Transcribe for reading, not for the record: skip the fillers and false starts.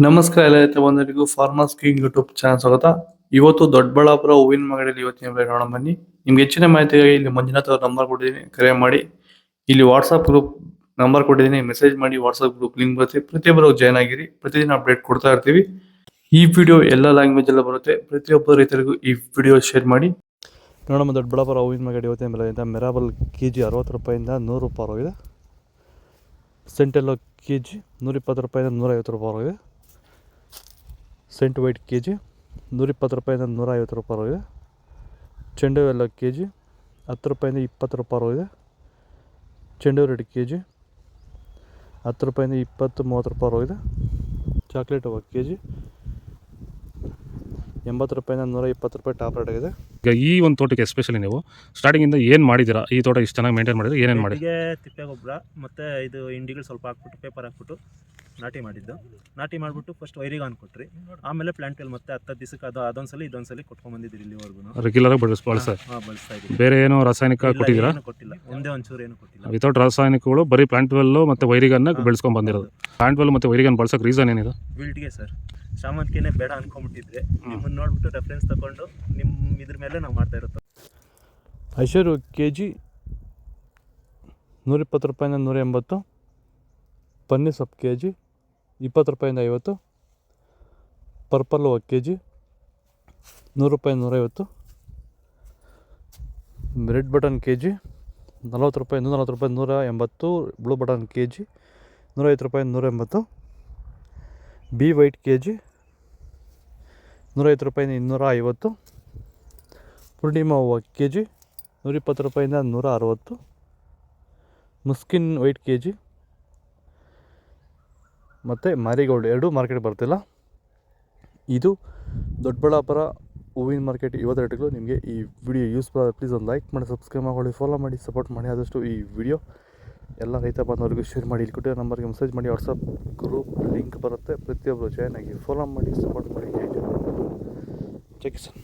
ನಮಸ್ಕಾರ ಎಲ್ಲ ರೈತ ಬಂಧುಗಳಿಗೂ ಫಾರ್ಮರ್ಸ್ ಕಿಂಗ್ ಯೂಟ್ಯೂಬ್ ಚಾನಲ್ ಸ್ವಾಗತ. ಇವತ್ತು ದೊಡ್ಡಬಳ್ಳಾಪುರ ಹೂವಿನ ಮಾರ್ಕೆಟಲ್ಲಿ ಇವತ್ತಿನ ಬೆಲೆ ನೋಡೋಣ ಬನ್ನಿ. ನಿಮ್ಗೆ ಹೆಚ್ಚಿನ ಮಾಹಿತಿಗಾಗಿ ಇಲ್ಲಿ ಮಂಜುನಾಥ್ ಅವ್ರ ನಂಬರ್ ಕೊಟ್ಟಿದ್ದೀನಿ, ಕರೆ ಮಾಡಿ. ಇಲ್ಲಿ ವಾಟ್ಸ್ಆಪ್ ಗ್ರೂಪ್ ನಂಬರ್ ಕೊಟ್ಟಿದ್ದೀನಿ, ಮೆಸೇಜ್ ಮಾಡಿ. ವಾಟ್ಸ್ಆಪ್ ಗ್ರೂಪ್ ಲಿಂಕ್ ಬರುತ್ತೆ, ಪ್ರತಿಯೊಬ್ಬರು ಜಾಯ್ನ್ ಆಗಿರಿ. ಪ್ರತಿದಿನ ಅಪ್ಡೇಟ್ ಕೊಡ್ತಾ ಇರ್ತೀವಿ. ಈ ವಿಡಿಯೋ ಎಲ್ಲ ಲ್ಯಾಂಗ್ವೇಜ್ ಎಲ್ಲ ಬರುತ್ತೆ. ಪ್ರತಿಯೊಬ್ಬ ರೈತರಿಗೂ ಈ ವಿಡಿಯೋ ಶೇರ್ ಮಾಡಿ. ನೋಡಮ್ಮ, ದೊಡ್ಡಬಳ್ಳಾಪುರ ಹೂವಿನ ಮಾರ್ಕೆಟ್ ಇವತ್ತಿನ ಬೆಲೆ ಅಂತ ಮೆರಾಬಲ್ ಕೆಜಿ 60 ರೂಪಾಯಿಂದ 100 ರೂಪಾಯಿ ಹೋಗಿದೆ. ಸೆಂಟೆಲ್ಲೋ ಕೆಜಿ 120 ರೂಪಾಯಿಂದ 150 ರೂಪಾಯಿ ಹೋಗಿದೆ. ಸೆಂಟ್ ವೈಟ್ ಕೆ ಜಿ 120 ರೂಪಾಯಿಂದ 150 ರೂಪಾಯಿ ಹೋಗಿದೆ. ಚೆಂಡು ಎಲ್ಲ ಕೆ ಜಿ 10 ರೂಪಾಯಿಂದ 20 ರೂಪಾಯಿ ಹೋಗಿದೆ. ಚೆಂಡು ರೆಡ್ ಕೆ ಜಿ 10 ರೂಪಾಯಿಂದ 20-30 ರೂಪಾಯಿ ಹೋಗಿದೆ. ಚಾಕ್ಲೇಟ್ ಹೂವು ಕೆ ಜಿ 80 ರೂಪಾಯಿಂದ 120 ರೂಪಾಯಿ ಟಾಪ್ ರೇಟ್ ಆಗಿದೆ. ಈಗ ಈ ಒಂದು ತೋಟಕ್ಕೆ ಎಸ್ಪೆಷಲಿ ನೀವು ಸ್ಟಾರ್ಟಿಂಗಿಂದ ಏನು ಮಾಡಿದ್ದೀರಾ? ಈ ತೋಟ ಇಷ್ಟು ಚೆನ್ನಾಗಿ ಮೇಂಟೈನ್ ಮಾಡಿದ್ರೆ ಏನೇನು ಮಾಡಿ? ತಿಪ್ಪೆ ಗೊಬ್ಬರ ಮತ್ತು ಇದು ಇಂಡಿಗಳು ಸ್ವಲ್ಪ ಹಾಕ್ಬಿಟ್ಟು ಪೇಪರ್ ಹಾಕ್ಬಿಟ್ಟು ನಾಟಿ ಮಾಡಿದ್ದು. ನಾಟಿ ಮಾಡಿಬಿಟ್ಟು ಫಸ್ಟ್ ವೈರಿಗಾನ್ ಕೊಟ್ರಿ, ಆಮೇಲೆ ಪ್ಲಾಂಟಲ್ಲಿ ಮತ್ತೆ 10 ದಿವಸಕ್ಕೆ ಅದೊಂದ್ಸಲಿ ಇದೊಂದ್ಸಲಿ ಕೊಟ್ಕೊಂಡ್ಬಂದಿದ್ದೀರಿ ಇಲ್ಲಿವರೆಗೂ. ರೆಗ್ಯುಲರ್ ಬಳಸ್ತಾ ಇದ್ದೀವಿ. ಬೇರೆ ಏನೋ ರಾಸಾಯನಿಕ ಕೊಟ್ಟಿದ್ದೀರಾ? ಕೊಟ್ಟಿಲ್ಲ, ಒಂದೇ ಒಂಚೂರು ಏನು ಕೊಟ್ಟಿಲ್ಲ. ವಿತೌಟ್ ರಾಸಾಯನಿಕಗಳು ಬರೀ ಪ್ಲಾಂಟ್ವೆಲ್ಲು ಮತ್ತು ವೈರಿಗನ್ನ ಬೆಳೆಸ್ಕೊಂಡು ಬಂದಿರೋದು. ಪ್ಲಾಂಟ್ವೆಲ್ ಮತ್ತು ವೈರಿಗನ್ ಬಳಸೋಕೆ ರೀಸನ್ ಏನಿದೆ? ವಿಲ್ಟ್ಗೆ ಸರ್, ಶಾಮಂತಿಗೆನೇ ಬೇಡ ಅನ್ಕೊಂಡ್ಬಿಟ್ಟಿದ್ರೆ ನಿಮ್ಮನ್ನು ನೋಡ್ಬಿಟ್ಟು ರೆಫರೆನ್ಸ್ ತಗೊಂಡು ನಿಮ್ಮ ಇದ್ರ ಮೇಲೆ ನಾವು ಮಾಡ್ತಾ ಇರುತ್ತೆ. ಐಶ್ವರ್ಯ ಕೆ ಜಿ 120 ರೂಪಾಯಿಂದ 180. ಪನ್ನೀರ್ ಸೊಪ್ಪು ಕೆ ಜಿ 20 ರೂಪಾಯಿಂದ 50. ಪರ್ಪಲ್ ಹೂವು ಕೆ ಜಿ 100 ರೂಪಾಯಿಂದ 150. ರೆಡ್ ಬಟನ್ ಕೆ ಜಿ 40 ರೂಪಾಯಿ 140 ರೂಪಾಯಿ 180. ಬ್ಲೂ ಬಟನ್ ಕೆ ಜಿ 150 ರೂಪಾಯಿ 180. ಬಿ ವೈಟ್ ಕೆ ಜಿ 150 ರೂಪಾಯಿಂದ 250. ಪೂರ್ಣಿಮಾ ಹೂವು ಕೆ ಜಿ 120 ರೂಪಾಯಿಂದ 160. ಮುಸ್ಕಿನ್ ವೈಟ್ ಕೆ ಜಿ ಮತ್ತು ಮಾರಿಗೋಲ್ಡ್ ಎರಡೂ ಮಾರ್ಕೆಟ್ ಬರ್ತಿಲ್ಲ. ಇದು ದೊಡ್ಡಬಳ್ಳಾಪುರ ಹೂವಿನ ಮಾರ್ಕೆಟ್ ಇವತ್ತು ರೇಟ್ಗಳು. ನಿಮಗೆ ಈ ವಿಡಿಯೋ ಯೂಸ್ಫುಲ್ ಆದರೆ ಪ್ಲೀಸ್ ಒಂದು ಲೈಕ್ ಮಾಡಿ, ಸಬ್ಸ್ಕ್ರೈಬ್ ಮಾಡಿ, ಫಾಲೋ ಮಾಡಿ, ಸಪೋರ್ಟ್ ಮಾಡಿ. ಆದಷ್ಟು ಈ ವಿಡಿಯೋ ಎಲ್ಲ ರೈತ ಬಂದವರಿಗೂ ಶೇರ್ ಮಾಡಿ. ಇಲ್ಲಿ ಕೊಟ್ಟಿರೋ ನಂಬರ್ಗೆ ಮೆಸೇಜ್ ಮಾಡಿ. ವಾಟ್ಸಪ್ ಗ್ರೂಪ್ ಲಿಂಕ್ ಬರುತ್ತೆ, ಪ್ರತಿಯೊಬ್ಬರು ಜಾಯ್ನ್ ಆಗಿ ಫಾಲೋ ಮಾಡಿ, ಸಪೋರ್ಟ್ ಮಾಡಿ. ಜೈ ಕಿಸಾನ್.